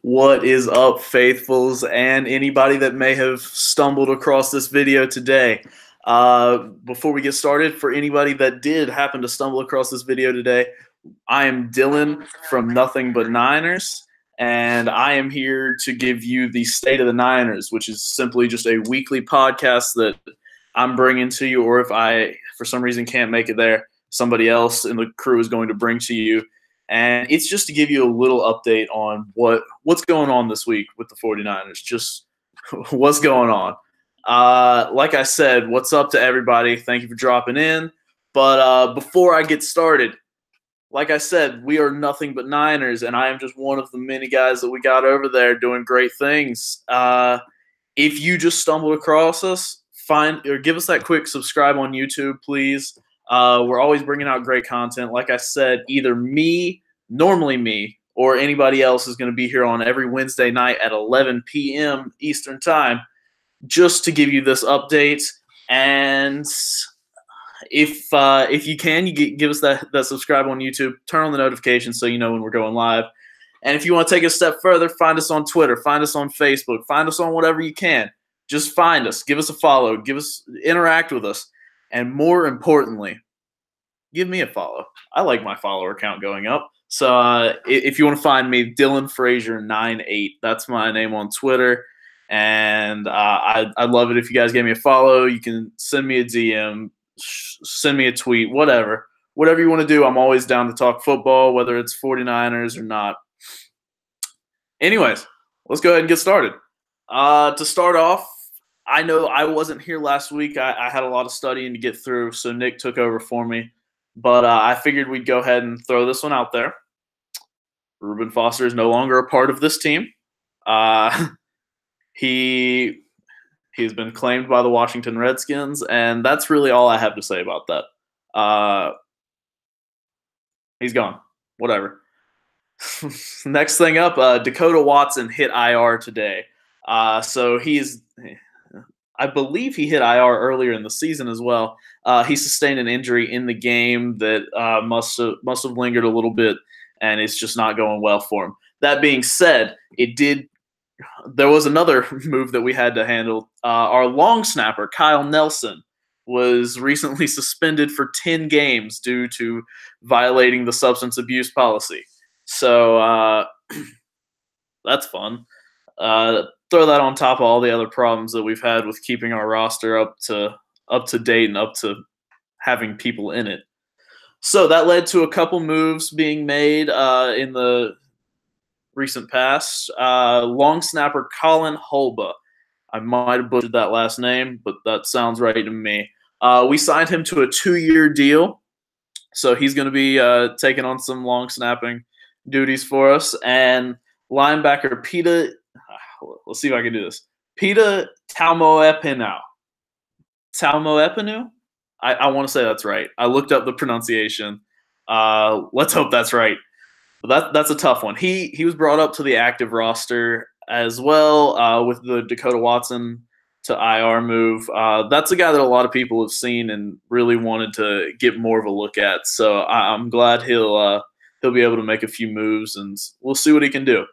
What is up, faithfuls, and anybody that may have stumbled across this video today? Before we get started, for anybody that did happen to stumble across this video today, I am Dillon from Nothing But Niners, and I am here to give you the State of the Niners, which is simply just a weekly podcast that I'm bringing to you, or if I, for some reason, can't make it there, somebody else in the crew is going to bring to you. And it's just to give you a little update on what's going on this week with the 49ers, just what's going on. Like I said, what's up to everybody? Thank you for dropping in. But before I get started, like I said, we are Nothing But Niners, and I am just one of the many guys that we got over there doing great things. If you just stumbled across us, give us that quick subscribe on YouTube, please. We're always bringing out great content. Like I said, either normally me, or anybody else is going to be here on every Wednesday night at 11 p.m. Eastern Time just to give you this update. And if you can, give us that subscribe on YouTube, turn on the notifications so you know when we're going live. And if you want to take it a step further, find us on Twitter, find us on Facebook, find us on whatever you can. Just find us, give us a follow, interact with us. And more importantly, give me a follow. I like my follower count going up. So if you want to find me, Dillon Frazier 98. That's my name on Twitter. And I'd love it if you guys gave me a follow. You can send me a DM, send me a tweet, whatever. Whatever you want to do, I'm always down to talk football, whether it's 49ers or not. Anyways, let's go ahead and get started. To start off, I know I wasn't here last week. I had a lot of studying to get through, so Nick took over for me. But I figured we'd go ahead and throw this one out there. Reuben Foster is no longer a part of this team. He's been claimed by the Washington Redskins, and that's really all I have to say about that. He's gone. Whatever. Next thing up, Dakota Watson hit IR today. So I believe he hit IR earlier in the season as well. He sustained an injury in the game that must have lingered a little bit, and it's just not going well for him. That being said, there was another move that we had to handle. Our long snapper, Kyle Nelson, was recently suspended for 10 games due to violating the substance abuse policy. So that's fun. Throw that on top of all the other problems that we've had with keeping our roster up to date and up to having people in it. So that led to a couple moves being made in the recent past. Long snapper Colin Holba. I might have butchered that last name, but that sounds right to me. We signed him to a 2-year deal, so he's going to be taking on some long snapping duties for us. And linebacker Pita, let's see if I can do this. Pita Taumoepenu. Taumoepenu? I want to say that's right. I looked up the pronunciation. Let's hope that's right. But that's a tough one. He was brought up to the active roster as well with the Dakota Watson to IR move. That's a guy that a lot of people have seen and really wanted to get more of a look at. So I'm glad he'll be able to make a few moves, and we'll see what he can do.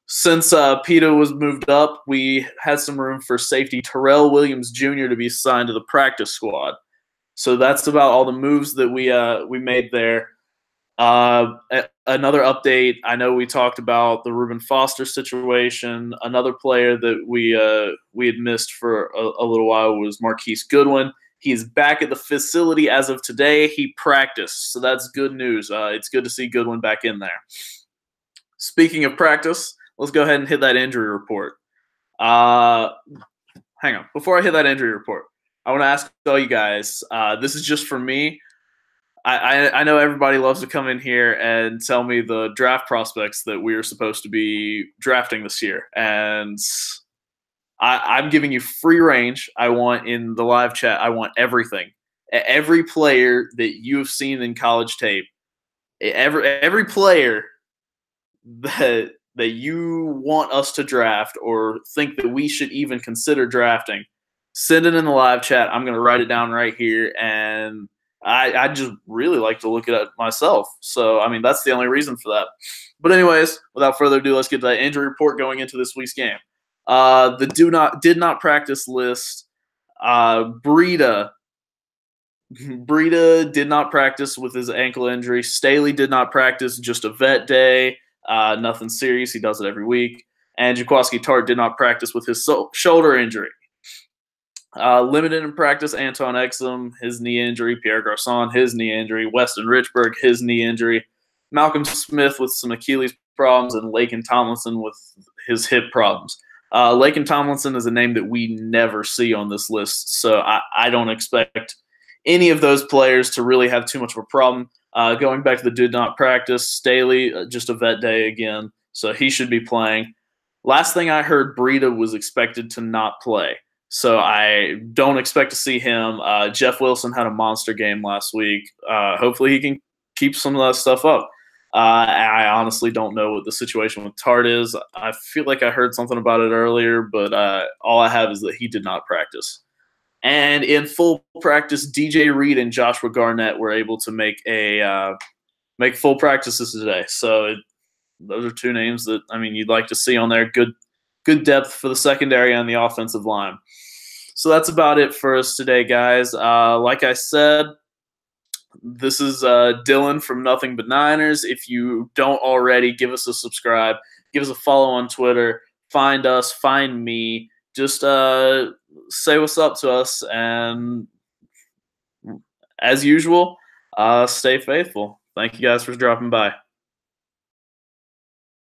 Since Pita was moved up, we had some room for safety Terrell Williams Jr. to be signed to the practice squad. So that's about all the moves that we made there. Another update, I know we talked about the Reuben Foster situation. Another player that we had missed for a little while was Marquise Goodwin. He's back at the facility as of today. He practiced, so that's good news. It's good to see Goodwin back in there. Speaking of practice, let's go ahead and hit that injury report. Hang on. Before I hit that injury report, I want to ask all you guys, this is just for me. I know everybody loves to come in here and tell me the draft prospects that we are supposed to be drafting this year. And I'm giving you free range. I want in the live chat, I want everything. Every player that you have seen in college tape, every player that you want us to draft or think that we should even consider drafting, send it in the live chat. I'm going to write it down right here, and I just really like to look at it myself. So, I mean, that's the only reason for that. But anyways, without further ado, let's get to that injury report going into this week's game. The did not practice list. Breida did not practice with his ankle injury. Staley did not practice, just a vet day. Nothing serious. He does it every week. And Jaquiski Tartt did not practice with his shoulder injury. Limited in practice, Anton Exum, his knee injury. Pierre Garçon, his knee injury. Weston Richburg, his knee injury. Malcolm Smith with some Achilles problems, and Laken Tomlinson with his hip problems. Laken Tomlinson is a name that we never see on this list, so I don't expect any of those players to really have too much of a problem. Going back to the did not practice, Staley, just a vet day again, so he should be playing. Last thing I heard, Breida was expected to not play, so I don't expect to see him. Jeff Wilson had a monster game last week. Hopefully he can keep some of that stuff up. I honestly don't know what the situation with Tartt is. I feel like I heard something about it earlier, but all I have is that he did not practice. And in full practice, DJ Reed and Joshua Garnett were able to make full practices today. So those are two names that, I mean, you'd like to see on there. Good depth for the secondary and the offensive line. So that's about it for us today, guys. Like I said, this is Dillon from Nothing But Niners. If you don't already, give us a subscribe. Give us a follow on Twitter. Find us. Find me. Just say what's up to us. And as usual, stay faithful. Thank you guys for dropping by.